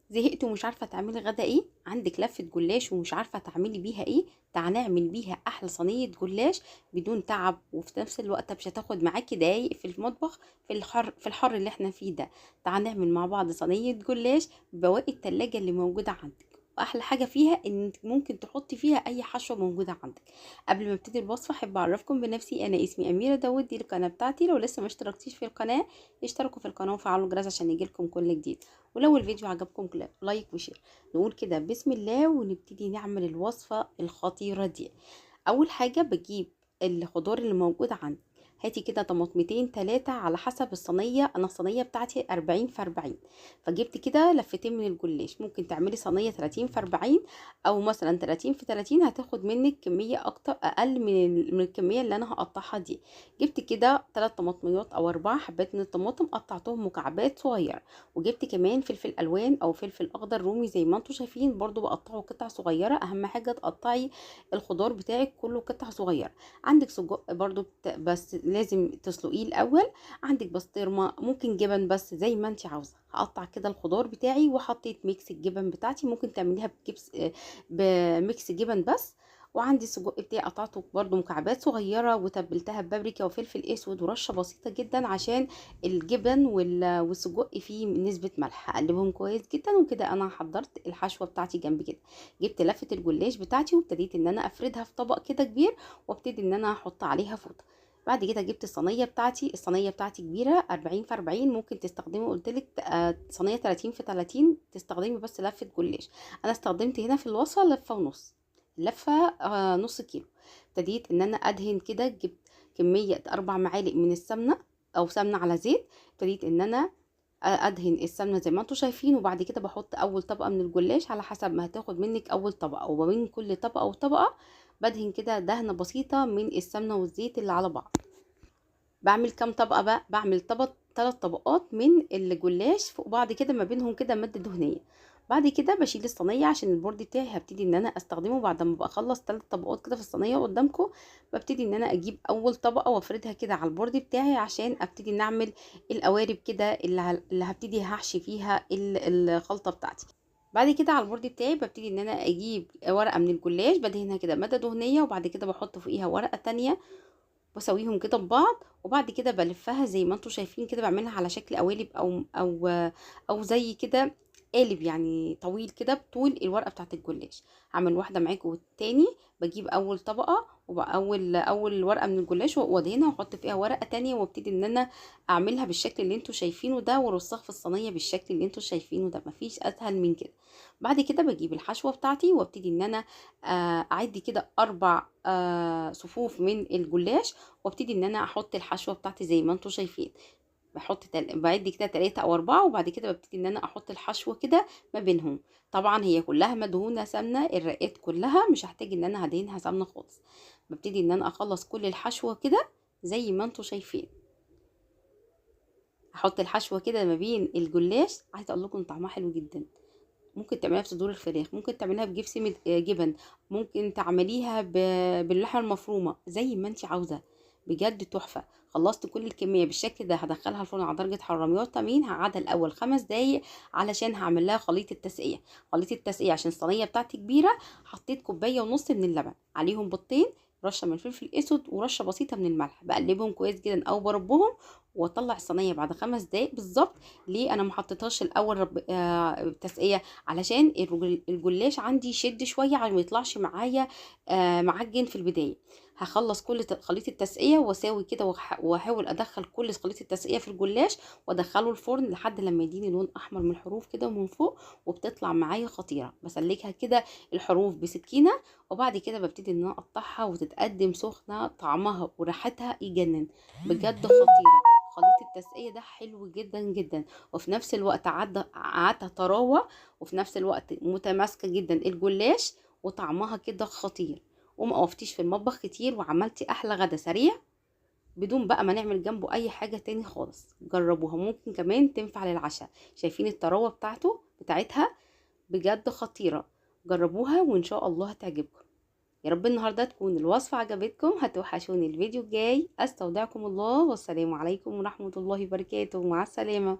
زهقت ومش عارفة تعملي غدا ايه؟ عندك لفة جلاش ومش عارفة تعملي بيها ايه؟ تعالى نعمل بيها احلى صينية جلاش بدون تعب، وفي نفس الوقت مش هتاخد معاكي دقايق في المطبخ في الحر اللي احنا فيه ده. تعالى نعمل مع بعض صينية جلاش بواقي التلاجة اللي موجودة عندك. واحلى حاجة فيها ان انت ممكن تحطي فيها اي حشوة موجودة عندك. قبل ما ابتدي الوصفة احب اعرفكم بنفسي، انا اسمي اميرة داود، دي القناة بتاعتي. لو لسه ما اشتركتيش في القناة اشتركوا في القناة وفعلوا الجرس عشان يجيلكم كل جديد. ولو الفيديو عجبكم لايك وشير. نقول كده بسم الله ونبتدي نعمل الوصفة الخطيرة دي. اول حاجة بجيب الخضار اللي موجود عندي. هاتي كده طماطمتين تلاتة على حسب الصينية، انا الصينية بتاعتي 40 في 40. فجبت كده لفتين من الجلاش. ممكن تعملي صينية 30 في 40 او مثلا 30 في 30، هتاخد منك كمية اكتر اقل من الكمية اللي انا هقطعها دي. جبت كده 3 طماطميات او 4 حبات من الطماطم، قطعتهم مكعبات صغيرة. وجبت كمان فلفل الوان او فلفل اخضر رومي زي ما انتم شايفين، برضو بقطعه قطع صغيرة. اهم حاجة تقطعي الخضار بتاعك كله قطع صغيرة. عندك سجق برضو بس لازم تسلقيه الاول. عندك بسطرمة، ممكن جبن، بس زي ما انت عاوزة. هقطع كده الخضار بتاعي وحطيت ميكس الجبن بتاعتي، ممكن تعمليها بميكس جبن بس. وعندي السجق بتاعي قطعته برضو مكعبات صغيرة، وتبلتها ببابريكا وفلفل اسود ورشة بسيطة جدا عشان الجبن والسجق فيه نسبة ملح. هقلبهم كويس جدا. وكده انا حضرت الحشوة بتاعتي جنب كده. جبت لفة الجلاش بتاعتي وابتديت ان انا افردها في طبق كده كبير، وابتدي ان انا احط عليها فوطة. بعد كده جبت الصينية بتاعتي كبيرة 40 في 40. ممكن تستخدمي قلتلك صينية 30 في 30، تستخدمي بس لفة جلاش. انا استخدمت هنا في الوصفة لفة ونص، لفة نص كيلو. ابتديت ان انا ادهن كده. جبت كمية 4 معالق من السمنة او سمنة على زيت. ابتديت ان انا ادهن السمنه زي ما انتم شايفين. وبعد كده بحط اول طبقه من الجلاش على حسب ما هتاخد منك اول طبقه، وما بين كل طبقه وطبقه بدهن كده دهنه بسيطه من السمنه والزيت اللي على بعض. بعمل كام طبقه بقى؟ بعمل 3 طبقات من الجلاش فوق بعض كده، ما بينهم كده ماده دهنيه. بعد كده بشيل الصينيه عشان البورد بتاعي هبتدي ان انا استخدمه بعد ما بخلص 3 طبقات كده في الصينيه قدامكم. ببتدي ان انا اجيب اول طبقه وافردها كده على البورد بتاعي عشان ابتدي ان اعمل القوارب كده اللي هبتدي هحشي فيها الخلطه بتاعتي. بعد كده على البورد بتاعي ببتدي ان انا اجيب ورقه من الجلاش بدهنها كده ماده دهنيه، وبعد كده بحط فوقيها ورقه تانية واسويهم كده ببعض. وبعد كده بلفها زي ما انتم شايفين كده، بعملها على شكل قوالب او زي كده قالب يعني طويل كده بطول الورقه بتاعت الجلاش. هعمل واحده معاكم والتاني. بجيب اول طبقه اول ورقه من الجلاش وادهنها واحط فيها ورقه تانية، وابتدي ان انا اعملها بالشكل اللي انتم شايفينه ده، وارصها في الصينيه بالشكل اللي انتم شايفينه ده. مفيش اسهل من كده. بعد كده بجيب الحشوه بتاعتي وابتدي ان انا اعدي كده 4 صفوف من الجلاش، وابتدي ان انا احط الحشوه بتاعتي زي ما انتم شايفين. بعد كده 3 او 4، وبعد كده ببتدي ان انا احط الحشوه كده ما بينهم. طبعا هي كلها مدهونه سمنه، الرقات كلها مش هحتاج ان انا هدهنها سمنه خالص. ببتدي ان انا اخلص كل الحشوه كده زي ما انتم شايفين. احط الحشوه كده ما بين الجلاش. عايزه اقول لكم طعمها حلو جدا. ممكن تعمليها بصدور الفراخ، ممكن تعمليها بجبس جبن، ممكن تعمليها باللحمه المفرومه زي ما انت عاوزه. بجد تحفه. خلصت كل الكميه بالشكل ده، هدخلها الفرن على درجه حراره 180. هقعدها الاول 5 دقايق علشان هعمل لها خليط التسقيه. خليط التسقيه عشان الصينيه بتاعتي كبيره. حطيت كوبايه ونص من اللبن، عليهم بيضتين، رشه من الفلفل الاسود ورشه بسيطه من الملح. بقلبهم كويس جدا او بربهم، واطلع الصينيه بعد 5 دقايق بالظبط. ليه انا ما حطيتهاش الاول تسقيه؟ علشان الجلاش عندي يشد شويه عشان ما يطلعش معايا معجن في البدايه. هخلص كل خليط التسقيه واساوي كده، واحاول ادخل كل خليط التسقيه في الجلاش وادخله الفرن لحد لما يديني لون احمر من الحروف كده ومن فوق. وبتطلع معايا خطيره. بسلكها كده الحروف بسكينه، وبعد كده ببتدي ان انا اقطعها وتتقدم سخنه، طعمها وريحتها يجنن. بجد خطيره. خليط التسقيه ده حلو جدا جدا، وفي نفس الوقت عدها طراوه، وفي نفس الوقت متماسكه جدا الجلاش، وطعمها كده خطير. وما وقفتيش في المطبخ كتير وعملتي احلى غدا سريع بدون بقى ما نعمل جنبه اي حاجه تاني خالص. جربوها، ممكن كمان تنفع للعشاء. شايفين الطراوه بتاعتها بجد خطيره. جربوها وان شاء الله هتعجبكم. يا رب النهارده تكون الوصفه عجبتكم. هتوحشوني الفيديو الجاي. استودعكم الله، والسلام عليكم ورحمه الله وبركاته. مع السلامه.